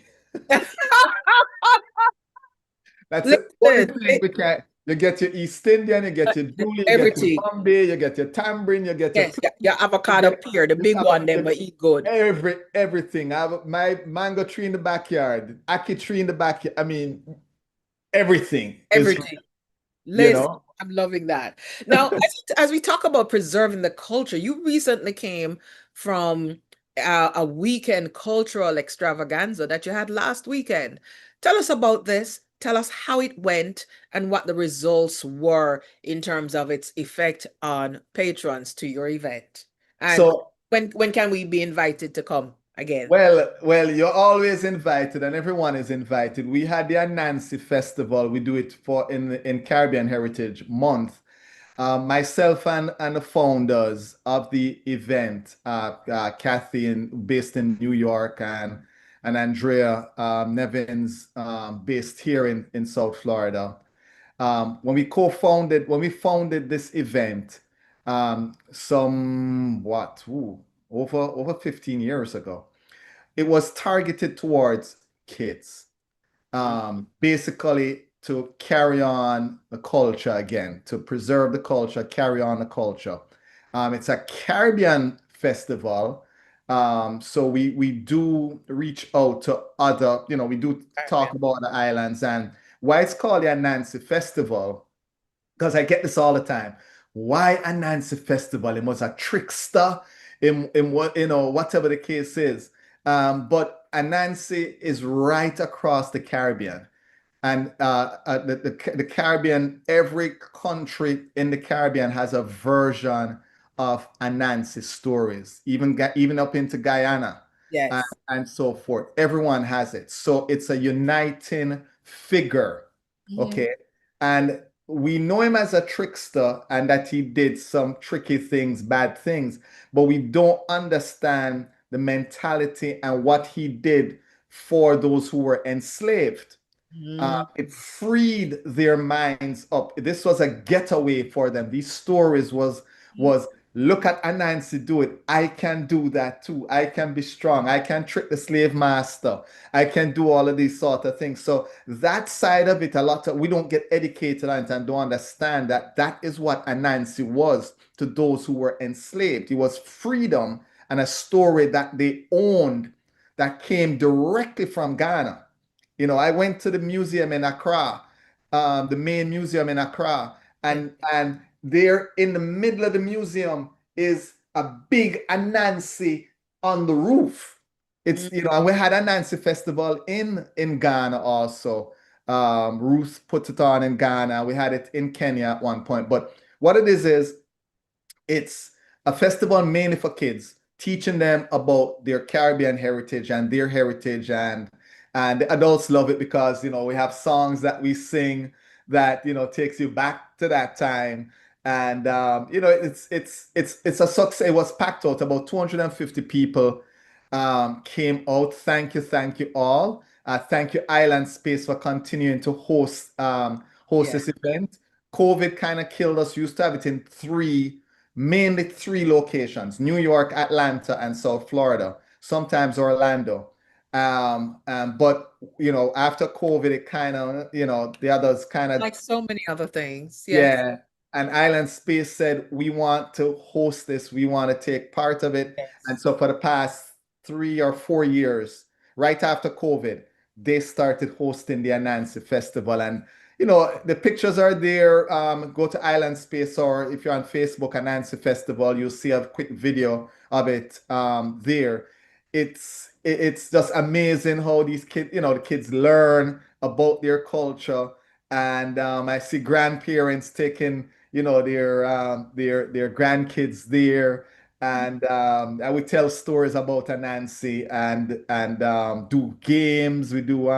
That's the only listen, thing we can't. You get your East Indian, you get your Julie, you get your everything. Bombay, you get your Tambourine, you get your Yes, your you avocado get pear, the you big have one, them a- will eat good. everything. I have my mango tree in the backyard, ackee tree in the backyard. I mean, everything is, Everything. you Listen, know. I'm loving that. Now, as we talk about preserving the culture, you recently came from a weekend cultural extravaganza that you had last weekend. Tell us about this. Tell us how it went and what the results were in terms of its effect on patrons to your event. And So when can we be invited to come again? well, you're always invited, and everyone is invited. We had the Anansi Festival. We do it for in Caribbean Heritage Month. Myself and the founders of the event, Kathy, based in New York, and Andrea Nevins, based here in South Florida. When we founded this event, some what, over 15 years ago, it was targeted towards kids, basically to carry on the culture again, to preserve the culture, carry on the culture. It's a Caribbean festival. So we do reach out to other, we do talk about the islands, and why it's called the Anansi Festival, because I get this all the time. Why Anansi Festival? It was a trickster in what, whatever the case is. But Anansi is right across the Caribbean. And the Caribbean, every country in the Caribbean has a version of Anansi stories, even up into Guyana. Yes. and so forth. Everyone has it. So it's a uniting figure. Mhm. Okay. And we know him as a trickster and that he did some tricky things, bad things, but we don't understand the mentality and what he did for those who were enslaved. Mhm. It freed their minds up. This was a getaway for them. These stories was look at Anansi do it. I can do that too. I can be strong. I can trick the slave master. I can do all of these sort of things. So that side of it, a lot of we don't get educated on it and don't understand that that is what Anansi was to those who were enslaved. It was freedom and a story that they owned that came directly from Ghana. You know, I went to the museum in Accra, the main museum in Accra, Yeah. and there in the middle of the museum is a big Anansi on the roof. Mhm. It's and we had a Nancy festival in Ghana also. Ruth put it on in Ghana. We had it in Kenya at one point. But what it is it's a festival mainly for kids, teaching them about their Caribbean heritage and their heritage, and the adults love it because we have songs that we sing that takes you back to that time. And it's a success. It was packed out. About 250 people came out. Thank you all. Thank you Island Space for continuing to host Yeah. this event. COVID kind of killed us. Used to have it in mainly three locations: New York, Atlanta, and South Florida, sometimes Orlando. But after COVID, it kind of, the others kind of, Like so many other things. Yes. yeah. And Island Space said, we want to host this, we want to take part of it. And Yes. so for the past 3 or 4 years, right after COVID, they started hosting the Anansi Festival. And the pictures are there. Go to Island Space, or if you're on Facebook, Anansi Festival, you'll see a quick video of it there. It's just amazing how these kids, the kids learn about their culture. And I see grandparents taking, their grandkids there. And I would tell stories about Anansi and do games. We do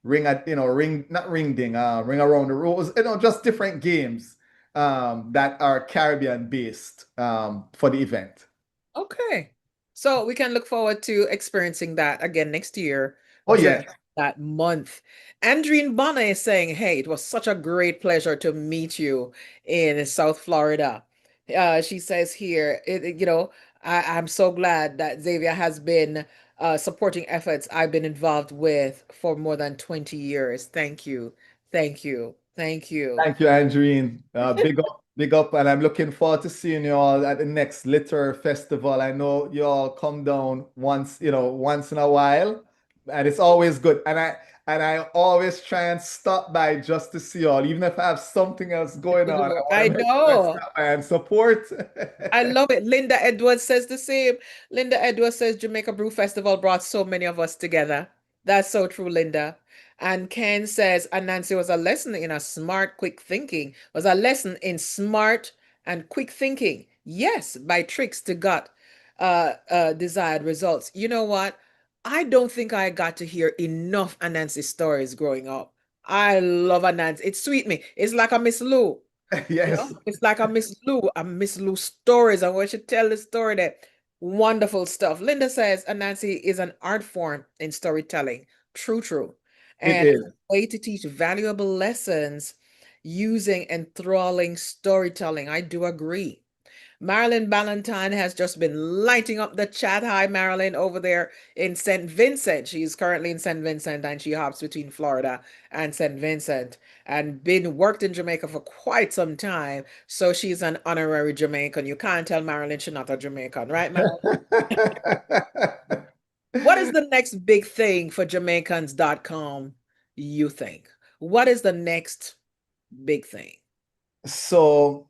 ring, not ring ding, ring around the rose, just different games that are Caribbean based for the event. Okay. So we can look forward to experiencing that again next year Oh during yeah. that month. Andreen Bonner is saying, hey, it was such a great pleasure to meet you in South Florida. She says here, I'm so glad that Xavier has been supporting efforts I've been involved with for more than 20 years. Thank you. Thank you. Thank you. Thank you, Andreen. Big up, and I'm looking forward to seeing you all at the next Litter Festival. I know you all come down once in a while, and it's always good. And I always try and stop by just to see you all, even if I have something else going on. I want I to make sure I know. stop by and support. I love it. Linda Edwards says the same. Linda Edwards says Jamaica Brew Festival brought so many of us together. That's so true, Linda. And Ken says, and Nancy was a lesson in a smart, quick thinking, was a lesson in smart and quick thinking. Yes, by tricks to gut desired results. You know what? I don't think I got to hear enough Anansi stories growing up. I love Anansi. It sweet me. It's like a Miss Lou. Yes, It's like a Miss Lou stories. I want you to tell the story that wonderful stuff. Linda says Anansi is an art form in storytelling. True, true. it And is. a way to teach valuable lessons using enthralling storytelling. I do agree. Marilyn Ballantyne has just been lighting up the chat. Hi, Marilyn, over there in St. Vincent. She's currently in St. Vincent and she hops between Florida and St. Vincent and been worked in Jamaica for quite some time. So she's an honorary Jamaican. You can't tell Marilyn she's not a Jamaican, right, Marilyn? What is the next big thing for Jamaicans.com, you think? What is the next big thing? So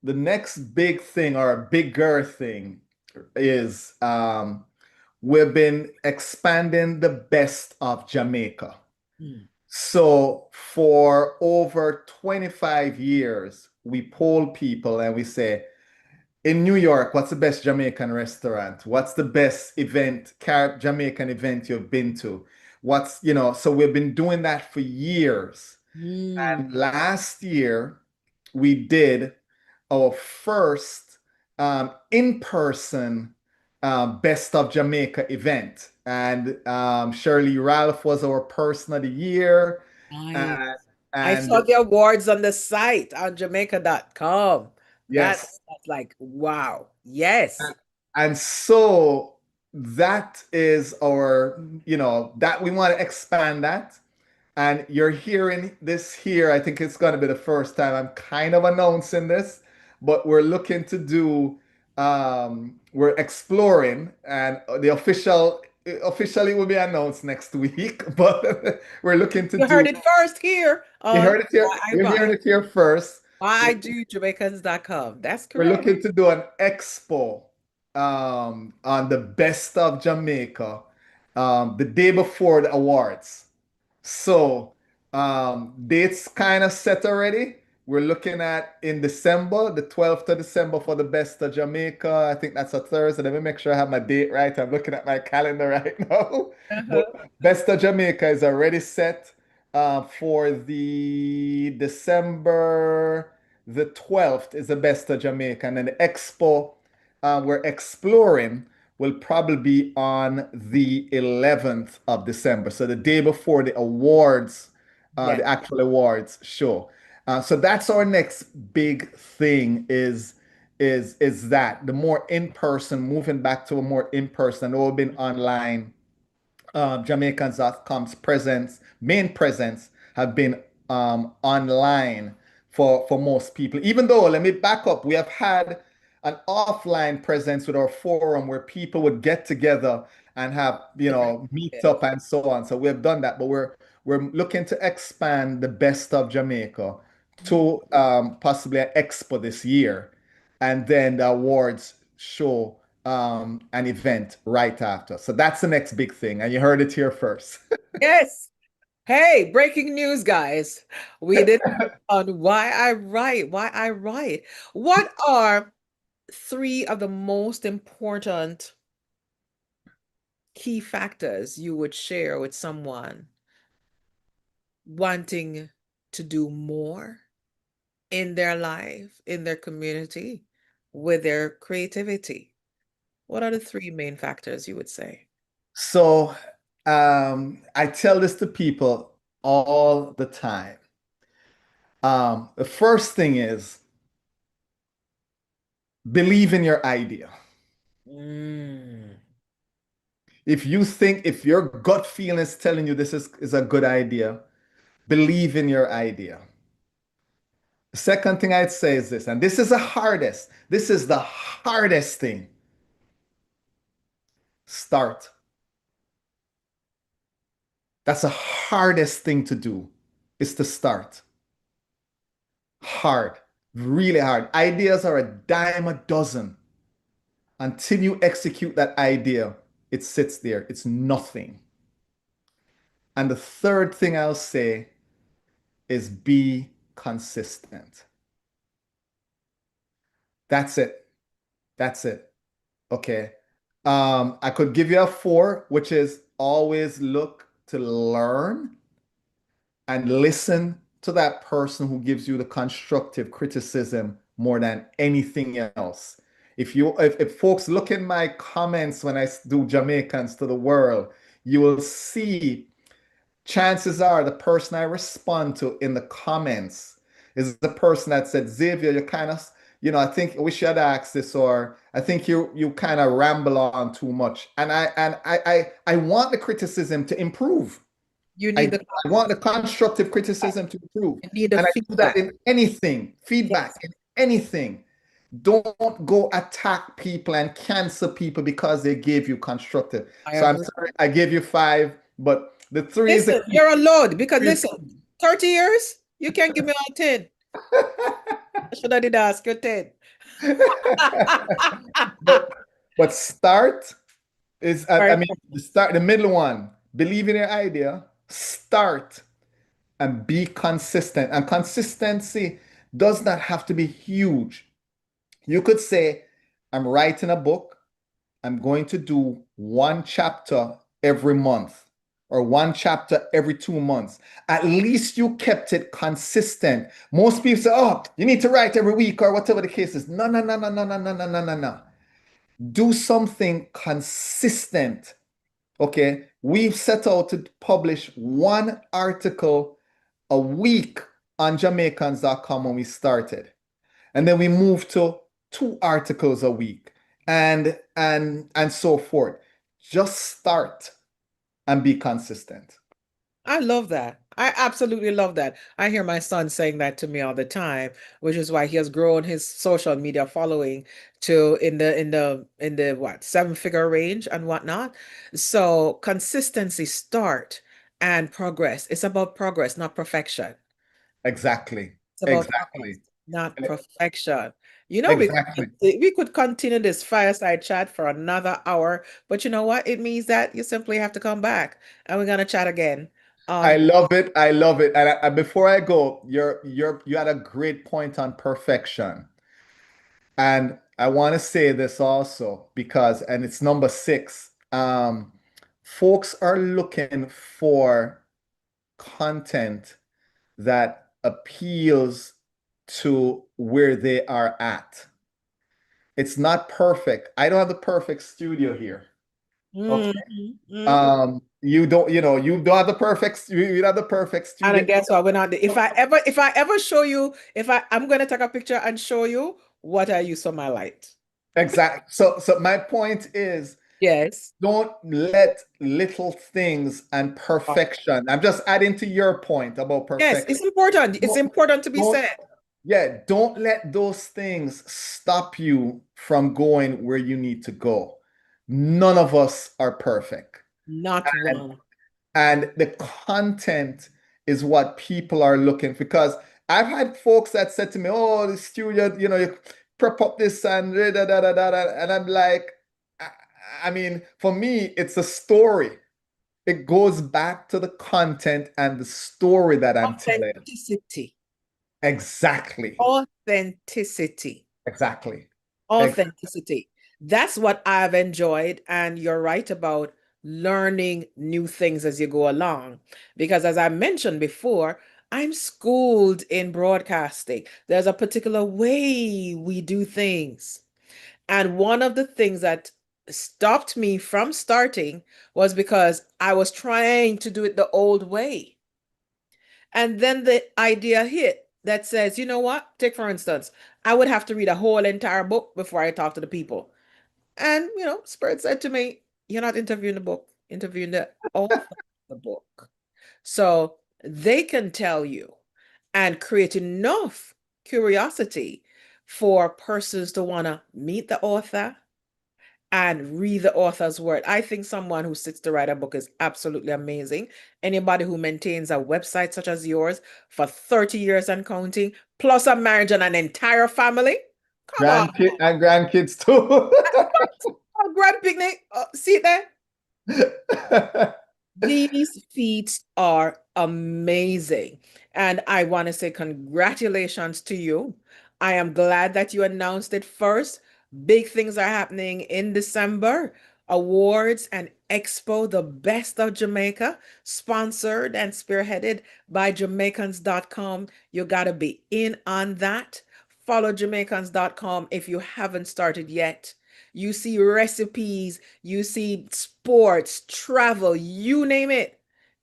the next big thing or bigger thing is we've been expanding the best of Jamaica. Hmm. So for over 25 years, we poll people and we say, In New York, what's the best Jamaican restaurant? What's the best event, Jamaican event you've been to? So we've been doing that for years. Mm, And last year, we did our first in-person Best of Jamaica event. And Shirley Ralph was our person of the year. nice. And, I saw and the awards on the site on Jamaica.com. yes. That's like, wow. Yes. And, and so that is that we want to expand that. And you're hearing this here. I think it's going to be the first time I'm kind of announcing this, but we're looking to we're exploring, and the officially will be announced next week, but we're looking to You heard do, it first here you on heard it here, Why I you're hearing Write. it here first. Why I do Jamaicans.com. That's We're correct. looking to do an expo on the best of Jamaica the day before the awards. So dates kind of set already. We're looking at in December, the 12th of December for the best of Jamaica. I think that's a Thursday. Let me make sure I have my date right. I'm looking at my calendar right now. But Uh-huh. best of Jamaica is already set for the December the 12th is the best of Jamaica. And then the expo we're exploring will probably be on the 11th of December. So the day before the awards, Yes. the actual awards show. So that's our next big thing is that the more in person, moving back to a more in person, all been online Jamaicans.com's main presence, have been online for most people. Even though, let me back up, we have had an offline presence with our forum where people would get together and have, meet Yes. up and so on. So we have done that, but we're looking to expand the best of Jamaica Mm. to possibly an expo this year, and then the awards show an event right after. So that's the next big thing. And you heard it here first. Yes. Hey, breaking news, guys. We did on Why I Write. What are three of the most important key factors you would share with someone wanting to do more in their life, in their community, with their creativity? What are the three main factors you would say? So I tell this to people all the time. The first thing is believe in your idea. Mm, If your gut feeling is telling you is a good idea, believe in your idea. The second thing I'd say is this, and this is the hardest thing. Start. That's the hardest thing to do, is to start. Hard, really hard. Ideas are a dime a dozen. Until you execute that idea, it sits there. It's nothing. And the third thing I'll say is be consistent. That's it. That's it. Okay. I could give you a four, which is always look to learn and listen to that person who gives you the constructive criticism more than anything else. If folks look in my comments when I do Jamaicans to the world, you will see chances are the person I respond to in the comments is the person that said, Xavier, you kind of, I think I wish you had asked this, or I think you kind of ramble on too much. And I want the criticism to improve. you I, need the I want the constructive criticism to improve. you need the And I do that feedback. in anything, feedback Yes, in anything. Don't go attack people and cancel people because they gave you constructive. I So I'm agree. sorry, I gave you five, but the three is the Listen, key. you're a load because Three is listen, 30 years, you can't give me all 10. I should have did ask you 10. but but start is Very I mean the middle one. Believe in your idea. Start and be consistent. And consistency does not have to be huge. You could say I'm writing a book. I'm going to do one chapter every month or one chapter every 2 months. At least you kept it consistent. Most people say, oh, you need to write every week or whatever the case is. No, no, no, no, no, no, no, no, no, no, no. Do something consistent. Okay. We've set out to publish one article a week on Jamaicans.com when we started. And then we moved to 2 articles a week and so forth. Just start and be consistent. I love that. I absolutely love that. I hear my son saying that to me all the time, which is why he has grown his social media following to in the what 7-figure range and whatnot. So consistency, start and progress. It's about progress, not perfection. Exactly. It's about progress, Exactly. not perfection. You know, Exactly. we could continue this fireside chat for another hour, but you know what? It means that you simply have to come back and we're gonna chat again. I Um, love it. I love it. And before I go, you had a great point on perfection. And I want to say this also because, and it's number 6. Folks are looking for content that appeals to where they are at. It's not perfect. I don't have the perfect studio here. Okay. mhm, mhm. You don't have the perfect, you don't have the perfect And studio. then guess what? We're not. If I ever show you, I'm gonna take a picture and show you what I use for my light. Exactly. So my point is, Yes. don't let little things and perfection. I'm just adding to your point about Yes, perfection. it's important. It's Don't, important to be don't, said. yeah, don't let those things stop you from going where you need to go. None of us are perfect. Not And, one. and the content is what people are looking for. Because I've had folks that said to me, oh, the studio, you prep up this and da, da, da, da, da, da," and I'm like, I, I mean, for me, it's a story. It goes back to the content and the story that I'm telling. Authenticity. Exactly. Authenticity. Exactly. Exactly. Authenticity. That's what I've enjoyed. And you're right about learning new things as you go along. Because as I mentioned before, I'm schooled in broadcasting. There's a particular way we do things. And one of the things that stopped me from starting was because I was trying to do it the old way. And then the idea hit that says, you know what? Take for instance, I would have to read a whole entire book before I talk to the people. And, Spirit said to me, you're not interviewing the book, interviewing the author of the book. So they can tell you and create enough curiosity for persons to want to meet the author and read the author's word. I think someone who sits to write a book is absolutely amazing. Anybody who maintains a website such as yours for 30 years and counting, plus a marriage and an entire family, come on. Grandkid and grandkids too. Oh, grand picnic. See there? These feats are amazing. And I want to say congratulations to you. I am glad that you announced it first. Big things are happening in December. Awards and Expo, the best of Jamaica, sponsored and spearheaded by Jamaicans.com. You got to be in on that. Follow Jamaicans.com if you haven't started yet. You see recipes, you see sports, travel, you name it.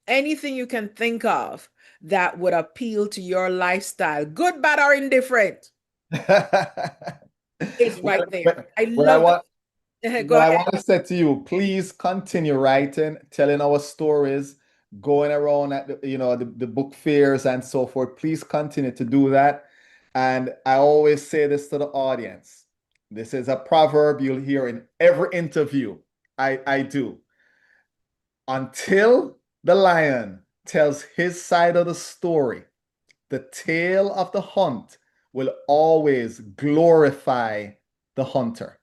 Anything you can think of that would appeal to your lifestyle, good, bad, or indifferent, is Well, right there. I what I love want, that. Go what I ahead. want to say to you, please continue writing, telling our stories, going around at the book fairs and so forth. Please continue to do that. And I always say this to the audience. This is a proverb you'll hear in every interview I do. Until the lion tells his side of the story, the tale of the hunt will always glorify the hunter.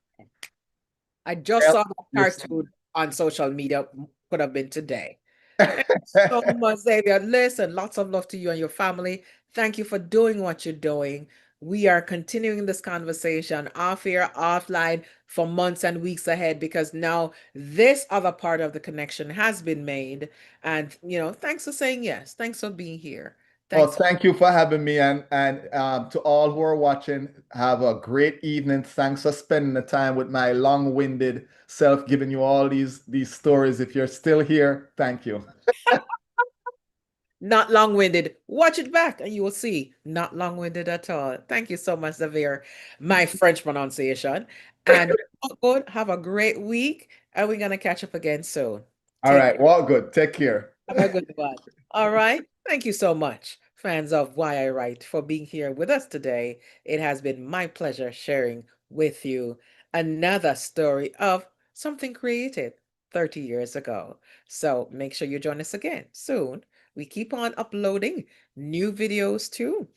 I just Tell saw the your cartoon story. on social media, could have been today. Thank you so much, Xavier. Listen, lots of love to you and your family. Thank you for doing what you're doing. we are continuing this conversation off air, offline for months and weeks ahead because now this other part of the connection has been made. And, thanks for saying yes. Thanks for being here. Well, Thanks. thank you for having me, and to all who are watching, have a great evening. Thanks for spending the time with my long-winded self, giving you all these stories. If you're still here, thank you. Not long-winded. Watch it back and you will see not long-winded at all. Thank you so much, Xavier. My French pronunciation. And good. Have a great week. And we're gonna catch up again soon. All Take right, care. well, good. Take care. Have a good one. All right. Thank you so much, fans of Why I Write, for being here with us today. It has been my pleasure sharing with you another story of something created 30 years ago. So make sure you join us again soon. We keep on uploading new videos too.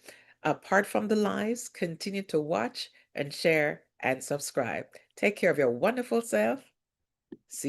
Apart from the lives, continue to watch and share and subscribe. Take care of your wonderful self. See